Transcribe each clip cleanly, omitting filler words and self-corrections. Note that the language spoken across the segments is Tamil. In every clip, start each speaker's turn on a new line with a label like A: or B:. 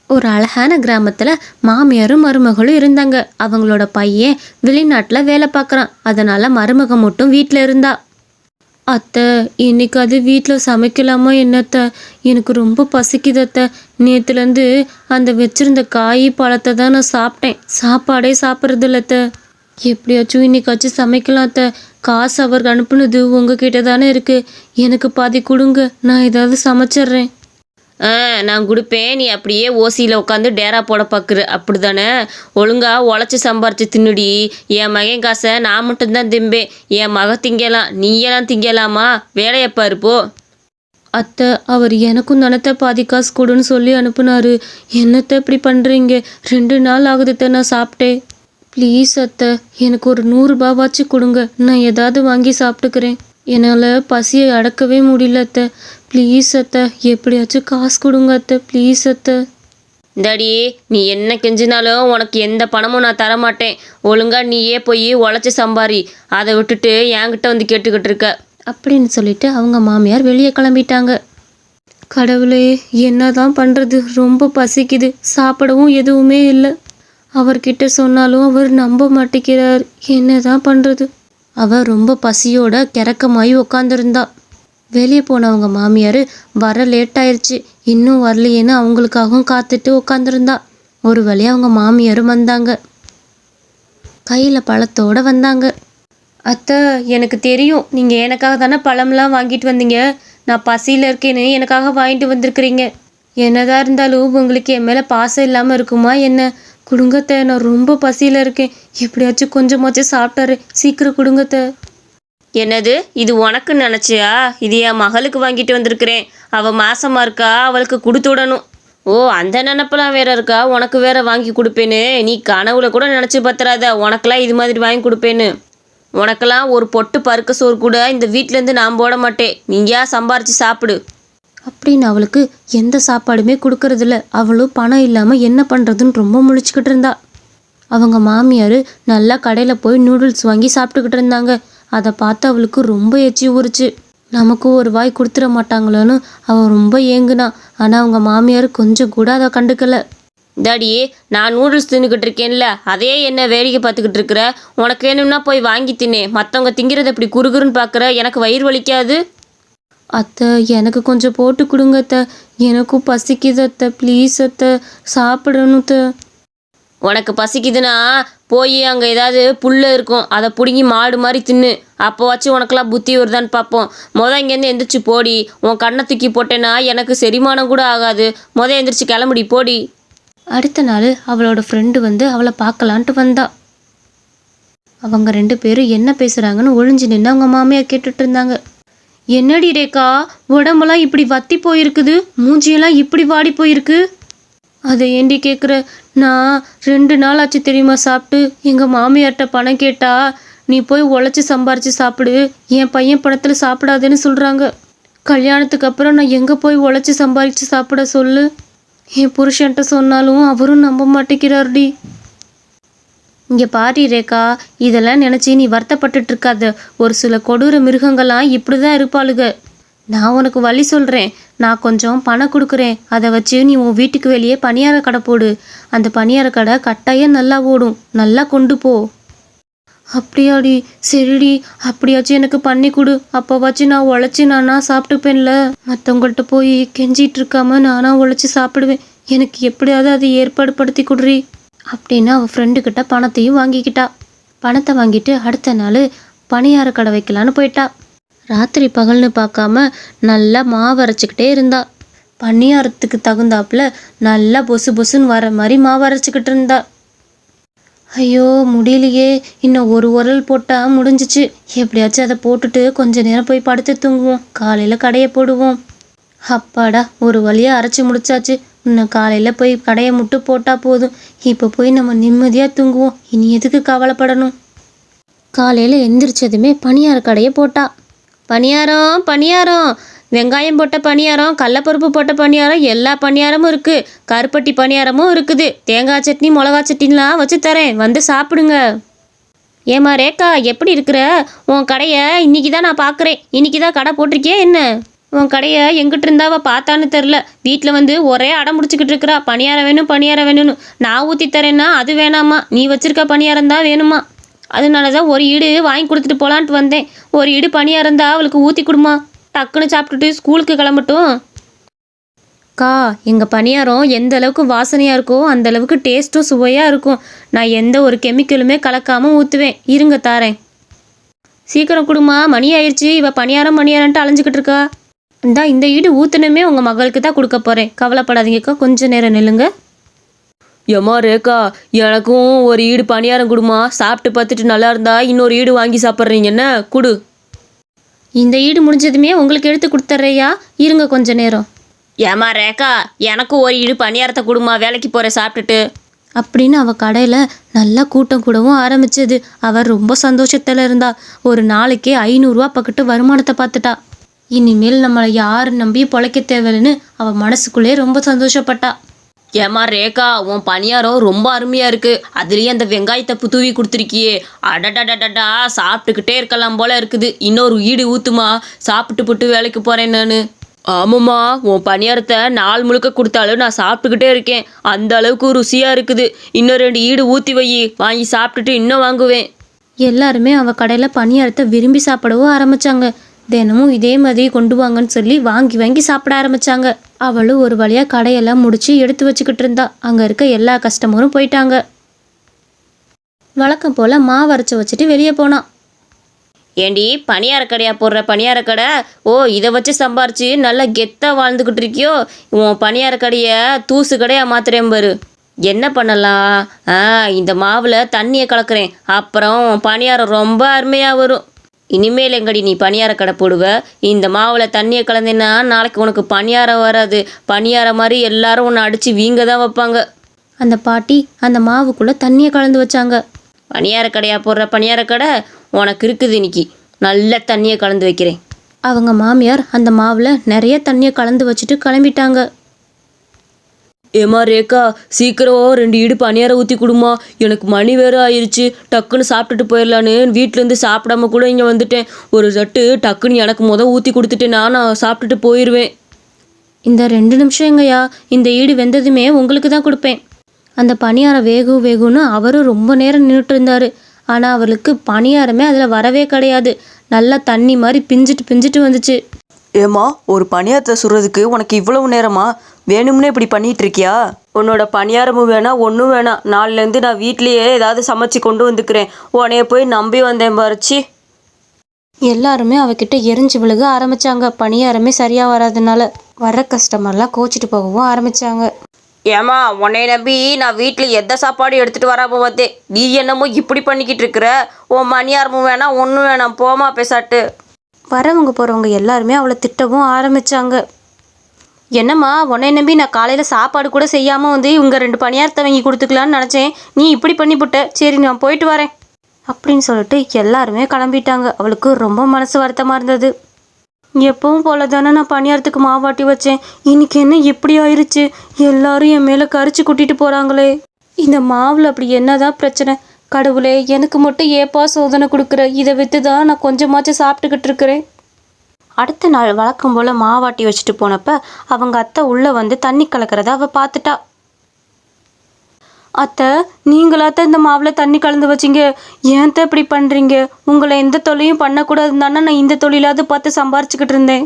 A: ஒரு அழகான கிராமத்துல மாமியாரும் மருமகளும் இருந்தாங்க. அவங்களோட பையன் வெளிநாட்டுல வேலை பார்க்கறான். அதனால மருமக மட்டும் வீட்டில் இருந்தா. அத்தை, இன்னைக்கு அது வீட்டில் சமைக்கலாமா என்னத்த? எனக்கு ரொம்ப பசிக்குது அத்தை. நேற்றுலேருந்து அந்த வச்சிருந்த காய் பழத்தை தான் நான் சாப்பிட்டேன். சாப்பாடே சாப்பிட்றது இல்லை அத்தை. எப்படியாச்சும் இன்னைக்காச்சும் சமைக்கலாம் அத்தை. காசு அவருக்கு அனுப்புனது உங்ககிட்ட தானே இருக்கு. எனக்கு பாதி கொடுங்க, நான் ஏதாவது சமைச்சிட்றேன். நான் கொடுப்பேன். நீ அப்படியே ஓசியில் உட்காந்து டேரா போட பார்க்குற அப்படி தானே? ஒழுங்கா உழைச்சி சம்பாரிச்சு தின்னுடி. என் மகன் காசை நான் மட்டும்தான் திம்பேன். என் மக திங்கலாம், நீயெல்லாம் திங்கலாமா? வேலையப்பா இருப்போ. அத்தை, அவர் எனக்கும் தானத்தை பாதி காசு கொடுன்னு சொல்லி அனுப்புனாரு. என்னத்தை இப்படி பண்ணுறீங்க? 2 நாள் ஆகுதுத்தை நான் சாப்பிட்டேன். ப்ளீஸ் அத்தை, எனக்கு ஒரு 100 ரூபாவாச்சு கொடுங்க. நான் ஏதாவது வாங்கி சாப்பிட்டுக்கிறேன். என்னால் பசியை அடக்கவே முடியல அத்தை. ப்ளீஸ் அத்தை, எப்படியாச்சும் காசு கொடுங்க அத்தை. ப்ளீஸ் அத்தை. டாடி, நீ என்ன கெஞ்சினாலும் உனக்கு எந்த பணமும் நான் தரமாட்டேன். ஒழுங்கா நீயே போய் உழைச்சி சம்பாரி. அதை விட்டுட்டு என்கிட்ட வந்து கேட்டுக்கிட்டு இருக்க அப்படின்னு சொல்லிட்டு அவங்க மாமியார் வெளியே கிளம்பிட்டாங்க. கடவுளே, என்னதான் பண்ணுறது? ரொம்ப பசிக்குது. சாப்பிடவும் எதுவுமே இல்லை. அவர்கிட்ட சொன்னாலும் அவர் நம்ப மாட்டேங்கிறார். என்னதான் பண்ணுறது? அவள் ரொம்ப பசியோட கிறக்கமாயி உக்காந்துருந்தா. வெளியே போனவங்க மாமியார் வர லேட் ஆயிடுச்சு, இன்னும் வரலையேன்னு அவங்களுக்காகவும் காத்துட்டு உட்காந்துருந்தா. ஒரு வழியாக அவங்க மாமியாரும் வந்தாங்க. கையில் பழத்தோடு வந்தாங்க. அத்தை, எனக்கு தெரியும் நீங்கள் எனக்காக தானே பழம்லாம் வாங்கிட்டு வந்தீங்க. நான் பசியில் இருக்கேன்னு எனக்காக வாங்கிட்டு வந்திருக்கிறீங்க. என்னதான் இருந்தாலும் உங்களுக்கு என் மேலே பாசம் இல்லாமல் இருக்குமா என்ன? கொடுங்கத்தை, நான் ரொம்ப பசியில் இருக்கேன். எப்படியாச்சும் கொஞ்சமாச்சும் சாப்பிட்டாரு. சீக்கிரம் கொடுங்கத்தை. என்னது, இது உனக்கு நினச்சியா? இது என் மகளுக்கு வாங்கிட்டு வந்திருக்கிறேன். அவள் மாசமாக இருக்கா, அவளுக்கு கொடுத்து விடணும். ஓ, அந்த நினப்பெல்லாம் வேற இருக்கா? உனக்கு வேற வாங்கி கொடுப்பேன்னு நீ கனவுல கூட நினச்சி பத்துறாத. உனக்கெல்லாம் இது மாதிரி வாங்கி கொடுப்பேன்னு. உனக்கெல்லாம் ஒரு பொட்டு பருக்க சோறு கூட இந்த வீட்டிலேருந்து நான் போட மாட்டேன். நீயா சம்பாரித்து சாப்பிடு அப்படின்னு அவளுக்கு எந்த சாப்பாடுமே கொடுக்கறதில்ல. அவளும் பணம் இல்லாமல் என்ன பண்ணுறதுன்னு ரொம்ப முழிச்சுக்கிட்டு இருந்தா. அவங்க மாமியார் நல்லா கடையில் போய் நூடுல்ஸ் வாங்கி சாப்பிட்டுக்கிட்டு இருந்தாங்க. அதை பார்த்து அவளுக்கு ரொம்ப எச்சி ஊறுச்சு. நமக்கு ஒரு வாய் கொடுத்துட மாட்டாங்களோன்னு அவள் ரொம்ப ஏங்குனா. ஆனால் அவங்க மாமியார் கொஞ்சம் கூட அதை கண்டுக்கலை. டாடி, நான் நூடுல்ஸ் தின்னுக்கிட்டு இருக்கேன்ல, அதே என்ன வேடிக்கை பார்த்துக்கிட்டு இருக்கிற? உனக்கு வேணும்னா போய் வாங்கி தின்னே. மற்றவங்க திங்கிறத இப்படி குறுகுறுன்னு பார்க்குற. எனக்கு வயிறு வலிக்காது. அத்தை, எனக்கு கொஞ்சம் போட்டு கொடுங்க அத்தை. எனக்கும் பசிக்குது அத்தை. ப்ளீஸ் அத்தை, சாப்பிடணும் அத்தை. உனக்கு பசிக்குதுன்னா போய் அங்கே ஏதாவது புல் இருக்கும், அதை பிடுங்கி மாடு மாதிரி தின்னு. அப்போ வச்சு உனக்கெல்லாம் புத்தி வருதான்னு பார்ப்போம். இங்கேருந்து எந்திரிச்சு போடி. உன் கண்ணை தூக்கி போட்டேன்னா எனக்கு செரிமானம் கூட ஆகாது. எந்திரிச்சு கிளம்புடி போடி. அடுத்த நாள் அவளோட ஃப்ரெண்டு வந்து அவளை பார்க்கலான்ட்டு வந்தா. அவங்க 2 பேரும் என்ன பேசுகிறாங்கன்னு ஒழிஞ்சு நின்று அவங்க மாமியார் கேட்டுட்டு இருந்தாங்க. என்னடி ரேக்கா, உடம்பெல்லாம் இப்படி வத்தி போயிருக்குது, மூஞ்சியெல்லாம் இப்படி வாடி போயிருக்கு. அதை ஏண்டி கேட்குற? நான் 2 நாள் ஆச்சு தெரியுமா சாப்பிட்டு. எங்கள் மாமியார்கிட்ட பணம் கேட்டா, நீ போய் உழைச்சி சம்பாரித்து சாப்பிடு, என் பையன் பணத்தில் சாப்பிடாதேன்னு சொல்கிறாங்க. கல்யாணத்துக்கு அப்புறம் நான் எங்கே போய் உழைச்சி சம்பாரித்து சாப்பிட சொல்லு? என் புருஷன்ட்ட சொன்னாலும் அவரும் நம்ப மாட்டேங்கிறார்டி. இங்கே பாரி ரேக்கா, இதெல்லாம் நினச்சி நீ வருத்தப்பட்டுட்டு இருக்காத. ஒரு சில கொடூர மிருகங்கள்லாம் இப்படி தான் இருப்பாளுங்க. நான் உனக்கு வழி சொல்கிறேன். நான் கொஞ்சம் பணம் கொடுக்குறேன். அதை வச்சு நீ உன் வீட்டுக்கு வெளியே பணியார கடை போடு. அந்த பணியார கடை கட்டாயம் நல்லா ஓடும். நல்லா கொண்டு போ. அப்படியாடி? சரிடி, அப்படியாச்சும் எனக்கு பண்ணி கொடு. அப்போ வச்சு நான் உழைச்சி நானா சாப்பிட்டுப்பேன்ல. மற்றவங்கள்ட்ட போய் கெஞ்சிட்டு இருக்காம நானாக உழைச்சி சாப்பிடுவேன். எனக்கு எப்படியாவது அதை ஏற்பாடு படுத்தி கொடுறி அப்படின்னு அவள் ஃப்ரெண்டுக்கிட்ட பணத்தையும் வாங்கிக்கிட்டா. பணத்தை வாங்கிட்டு அடுத்த நாள் பணியார கடை வைக்கலான்னு போயிட்டா. ராத்திரி பகல்னு பார்க்காம நல்லா மாவு அரைச்சிக்கிட்டே இருந்தா. பணியாரத்துக்கு தகுந்தாப்புல நல்லா பொசு பொசுன்னு வர மாதிரி மாவு அரைச்சிக்கிட்டு இருந்தா. ஐயோ, முடியலையே, இன்னும் ஒரு உரல் போட்டால் முடிஞ்சிச்சு. எப்படியாச்சும் அதை போட்டுட்டு கொஞ்ச நேரம் போய் படுத்து தூங்குவோம். காலையில் கடையை போடுவோம். அப்பாடா, ஒரு வழியாக அரைச்சி முடிச்சாச்சு. இன்னும் காலையில் போய் கடையை முட்டு போட்டால் போதும். இப்போ போய் நம்ம நிம்மதியாக தூங்குவோம். இனி எதுக்கு கவலைப்படணும்? காலையில் எந்திரிச்சதுமே பணியார கடையை போட்டா. பணியாரம் பணியாரம், வெங்காயம் போட்ட பணியாரம், கடலப்பருப்பு போட்ட பணியாரம், எல்லா பணியாரமும் இருக்குது. கருப்பட்டி பணியாரமும் இருக்குது. தேங்காய் சட்னி மிளகா சட்னிலாம் வச்சு தரேன், வந்து சாப்பிடுங்க. ஏம்மா ரேக்கா, எப்படி இருக்கிற? உன் கடையை இன்னைக்கு தான் நான் பார்க்குறேன். இன்னைக்கு தான் கடை போட்டிருக்கியா என்ன? ஓ, உன் கடையை எங்கிட்ட இருந்தா அவள் பார்த்தான்னு தெரில. வீட்டில் வந்து ஒரே அடம் முடிச்சுக்கிட்டு இருக்கிறா. பணியாரம் வேணும் பணியாரம் வேணும்னு. நான் ஊற்றி தரேன்னா அது வேணாமா, நீ வச்சிருக்க பணியாரம் தான் வேணுமா. அதனால தான் ஒரு ஈடு வாங்கி கொடுத்துட்டு போகலான்ட்டு வந்தேன். ஒரு ஈடு பணியாரம் தான் அவளுக்கு ஊற்றி கொடுமா, டக்குன்னு சாப்பிட்டுட்டு ஸ்கூலுக்கு கிளம்பட்டும். அக்கா, எங்கள் பணியாரம் எந்த அளவுக்கு வாசனையாக இருக்கோ அந்த அளவுக்கு டேஸ்ட்டும் சுவையாக இருக்கும். நான் எந்த ஒரு கெமிக்கலுமே கலக்காமல் ஊற்றுவேன். இருங்க தாரேன். சீக்கிரம் கொடுமா, மணி ஆயிடுச்சு. இவள் பணியாரம்ன்ட்டு அலைஞ்சிக்கிட்டு இருக்கா. இந்த ஈடு ஊற்றுனமே உங்கள் மகளுக்கு தான் கொடுக்க போகிறேன். கவலைப்படாதீங்கக்கா, கொஞ்சம் நேரம் நில்லுங்க.
B: ஏம்மா ரேக்கா, எனக்கும் ஒரு ஈடு பணியாரம் கொடுமா. சாப்பிட்டு பார்த்துட்டு நல்லா இருந்தா இன்னொரு ஈடு வாங்கி சாப்பிட்றீங்க என்ன, கொடு.
A: இந்த ஈடு முடிஞ்சதுமே உங்களுக்கு எடுத்து கொடுத்துட்றேயா, இருங்க கொஞ்ச நேரம்.
B: ஏம்மா ரேக்கா, எனக்கும் ஒரு ஈடு பணியாரத்தை கொடுமா, வேலைக்கு போகிறேன் சாப்பிட்டுட்டு
A: அப்படின்னு அவள் கடையில் நல்லா கூட்டம் கூடவும் ஆரம்பிச்சது. அவள் ரொம்ப சந்தோஷத்தில் இருந்தா. ஒரு நாளைக்கே 500 ரூபா பக்கத்து வருமானத்தை பார்த்துட்டா. இனிமேல் நம்மளை யார் நம்பி பொழைக்க தேவைன்னு அவள் மனசுக்குள்ளே ரொம்ப சந்தோஷப்பட்டா.
B: ஏம்மா ரேக்கா, உன் பணியாரம் ரொம்ப அருமையாக இருக்குது. அதுலேயே அந்த வெங்காயத்தை தூவி கொடுத்துருக்கியே, அடடடடடா, சாப்பிட்டுக்கிட்டே இருக்கலாம் போல இருக்குது. இன்னொரு ஈடு ஊற்றுமா, சாப்பிட்டு புட்டு வேலைக்கு போகிறேன் நான். ஆமாம்மா, உன் பணியாரத்தை நாள் முழுக்க கொடுத்தாலும் நான் சாப்பிட்டுக்கிட்டே இருக்கேன். அந்த அளவுக்கு ருசியாக இருக்குது. இன்னும் 2 ஈடு ஊற்றி வை, வாங்கி சாப்பிட்டுட்டு இன்னும் வாங்குவேன்.
A: எல்லாருமே அவள் கடையில் பணியாரத்தை விரும்பி சாப்பிடவும் ஆரம்பித்தாங்க. தினமும் இதே மாதிரி கொண்டு வாங்கன்னு சொல்லி வாங்கி வாங்கி சாப்பிட ஆரம்பித்தாங்க. அவளும் ஒரு வழியாக கடையெல்லாம் முடித்து எடுத்து வச்சுக்கிட்டு இருந்தா. அங்கே இருக்க எல்லா கஸ்டமரும் போயிட்டாங்க. வழக்கம் போல் மாவு அரைச்சி வச்சுட்டு வெளியே போனான்.
B: ஏண்டி, பணியார கடையா போடுற பணியார கடை? ஓ, இதை வச்சு சம்பாரிச்சு நல்லா கெத்தாக வாழ்ந்துக்கிட்டு இருக்கியோ? உன் பணியார கடையை தூசு கடையாக மாத்துறேன் பாரு. என்ன பண்ணலாம்? இந்த மாவில் தண்ணியை கலக்கிறேன். அப்புறம் பணியாரம் ரொம்ப அருமையாக வரும். இனிமேல் எங்கடி நீ பணியார கடை போடுவ? இந்த மாவில் தண்ணியை கலந்தேன்னா நாளைக்கு உனக்கு பணியாரம் வராது. பணியாரம் மாதிரி எல்லாரும் உன்னை அடித்து வீங்க தான் வைப்பாங்க.
A: அந்த பாட்டி அந்த மாவுக்குள்ளே தண்ணியை கலந்து வச்சாங்க.
B: பணியார கடையாக போடுற பணியார கடை உனக்கு இருக்குது, இன்னைக்கு நல்ல தண்ணியை கலந்து வைக்கிறேன்.
A: அவங்க மாமியார் அந்த மாவில் நிறைய தண்ணியை கலந்து வச்சுட்டு கிளம்பிட்டாங்க.
B: ஏம்மா ரேக்கா, சீக்கிரம் 2 ஈடு பணியாரம் ஊற்றி கொடுமா. எனக்கு மணி வேறு ஆயிடுச்சு. டக்குன்னு சாப்பிட்டுட்டு போயிடலான்னு வீட்டிலேருந்து சாப்பிடாம கூட இங்கே வந்துட்டேன். ஒரு தட்டு டக்குன்னு எனக்கு ஊற்றி கொடுத்துட்டேன்னா நான் சாப்பிட்டுட்டு போயிடுவேன்.
A: இந்த 2 நிமிஷம் எங்கய்யா, இந்த ஈடு வெந்ததுமே உங்களுக்கு தான் கொடுப்பேன். அந்த பணியாரம் வேகும்னு அவரும் ரொம்ப நேரம் நின்றுட்டு இருந்தார். ஆனால் அவருக்கு பணியாரமே அதில் வரவே கிடையாது. நல்லா தண்ணி மாதிரி பிஞ்சிட்டு வந்துச்சு.
B: ஏம்மா, ஒரு பணியாரத்தை சுடுறதுக்கு உனக்கு இவ்வளவு நேரமா? வேணும்னே இப்படி பண்ணிட்டு இருக்கியா? உன்னோட பணியாரமும் வேணாம், ஒன்றும் வேணாம். நாளிலேருந்து நான் வீட்லேயே ஏதாவது சமைச்சு கொண்டு வந்துக்கிறேன். உன்னைய போய் நம்பி வந்தேன் பாருச்சி.
A: எல்லாருமே அவகிட்ட எரிஞ்சு விழுக ஆரம்பித்தாங்க. பணியாரமே சரியாக வராதனால வர்ற கஸ்டமர்லாம் கோச்சிட்டு போகவும் ஆரம்பித்தாங்க.
B: ஏம்மா, உன்னை நம்பி நான் வீட்டில் எந்த சாப்பாடு எடுத்துகிட்டு வராமல் வந்தேன். நீ என்னமோ இப்படி பண்ணிக்கிட்டு இருக்கிற? உன் பணியாரமும் வேணாம், ஒன்றும் வேணாம், போமா பேசாட்டு.
A: வரவங்க போகிறவங்க எல்லாருமே அவளை திட்டவும் ஆரம்பித்தாங்க. என்னம்மா, உன்னை நம்பி நான் காலையில் சாப்பாடு கூட செய்யாமல் வந்து இவங்க 2 பணியாரத்தை வாங்கி கொடுத்துக்கலான்னு நினச்சேன். நீ இப்படி பண்ணிவிட்ட. சரி, நான் போயிட்டு வரேன் அப்படின்னு சொல்லிட்டு எல்லாருமே கிளம்பிட்டாங்க. அவளுக்கு ரொம்ப மனசு வருத்தமாக இருந்தது. எப்பவும் போல தானே நான் பணியாரத்துக்கு மாவாட்டி வச்சேன். இன்னைக்கு என்ன இப்படி ஆயிடுச்சு? எல்லாரும் என் மேலே கரிச்சு கூட்டிகிட்டு போகிறாங்களே. இந்த மாவில் அப்படி என்னதான் பிரச்சனை? கடவுளே, எனக்கு மட்டும் ஏப்பா சோதனை கொடுக்குற? இதை விற்று தான் நான் கொஞ்சமாச்சும் சாப்பிட்டுக்கிட்டு இருக்கிறேன். அடுத்த நாள் வழக்கம் போல் மாவாட்டி வச்சுட்டு போனப்ப அவங்க அத்தை உள்ளே வந்து தண்ணி கலக்கிறத அவள் பார்த்துட்டா. அத்தை, நீங்களாத்த இந்த மாவில் தண்ணி கலந்து வச்சிங்க? ஏன்த்த இப்படி பண்ணுறீங்க? உங்களை எந்த தொழிலையும் பண்ணக்கூடாதுன்னு தானே நான் இந்த தொழிலாவது பார்த்து சம்பாரிச்சுக்கிட்டு இருந்தேன்.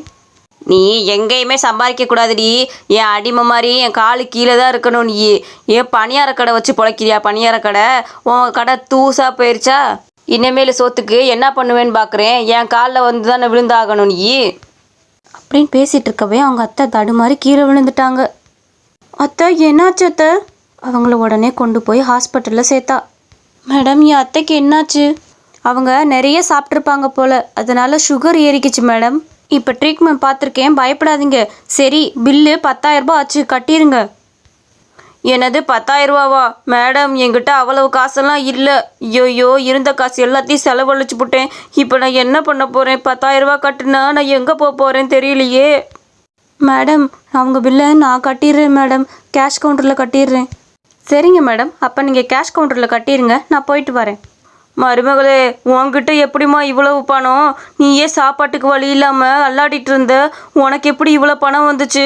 B: நீ எங்கேயுமே சம்பாதிக்க கூடாதுடி. என் அடிமை மாதிரி என் காலு கீழே தான் இருக்கணும். நீ ஏன் பணியார கடை வச்சு பொழைக்கிறியா? பணியார கடை உன் கடை தூசாக போயிடுச்சா? இனிமேல் சோத்துக்கு என்ன பண்ணுவேன்னு பார்க்குறேன். என் காலில் வந்து தானே விழுந்தாகணும் நீ
A: அப்படின்னு பேசிகிட்டு இருக்கவே அவங்க அத்தை தடுமாறி கீழே விழுந்துட்டாங்க. அத்தை, என்னாச்சு அத்தை? அவங்கள உடனே கொண்டு போய் ஹாஸ்பிட்டலில் சேர்த்தா. மேடம், என் அத்தைக்கு என்னாச்சு? அவங்க நிறைய சாப்பிட்ருப்பாங்க போல், அதனால் சுகர் ஏறிக்குச்சு மேடம். இப்போ ட்ரீட்மெண்ட் பார்த்துருக்கேன், பயப்படாதீங்க. சரி, பில்லு 10,000 ரூபாய் ஆச்சு, கட்டிடுங்க.
B: எனது 10,000 ரூபாவா? மேடம், என்கிட்ட அவ்வளவு காசெல்லாம் இல்லை. ஐயோ, இருந்த காசு எல்லாத்தையும் செலவழிச்சு போட்டேன். இப்போ நான் என்ன பண்ண போகிறேன்? 10,000 ரூபா கட்டுனா நான் எங்கே போக போகிறேன் தெரியலையே.
A: மேடம், அவங்க பில்லை நான் கட்டிடுறேன் மேடம். கேஷ் கவுண்டரில் கட்டிடுறேன். சரிங்க மேடம், அப்போ நீங்கள் கேஷ் கவுண்டரில் கட்டிடுங்க, நான் போயிட்டு வரேன்.
B: மருமகளே, உன்கிட்ட எப்படிம்மா இவ்வளவு பணம்? நீயே சாப்பாட்டுக்கு வழி இல்லாமல் அல்லாடிட்டு இருந்த, உனக்கு எப்படி இவ்வளோ பணம் வந்துச்சு?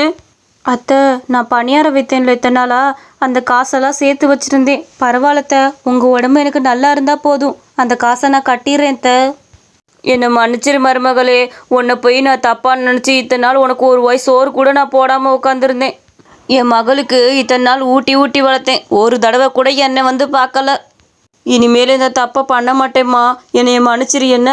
A: அத்தை, நான் பணியாரம் வைத்தேன்ல இத்தனை நாளா, அந்த காசெல்லாம் சேர்த்து வச்சிருந்தேன். பரவாயில்லத்த, உங்கள் உடம்பு எனக்கு நல்லா இருந்தால் போதும். அந்த காசை நான் கட்டிடுறேன் அத்தை.
B: என்னை மன்னிச்சிரு மருமகளே, உன்னை போய் நான் தப்பாக நினச்சி இத்தனை நாள் உனக்கு ஒரு வாய் சோறு கூட நான் போடாமல் உட்காந்துருந்தேன். என் மகளுக்கு இத்தனை நாள் ஊட்டி ஊட்டி வளர்த்தேன், ஒரு தடவை கூட என்னை வந்து பார்க்கல. இனிமேல் இந்த தப்பை பண்ண மாட்டேம்மா, என்னைய மன்னிச்சிரு என்ன.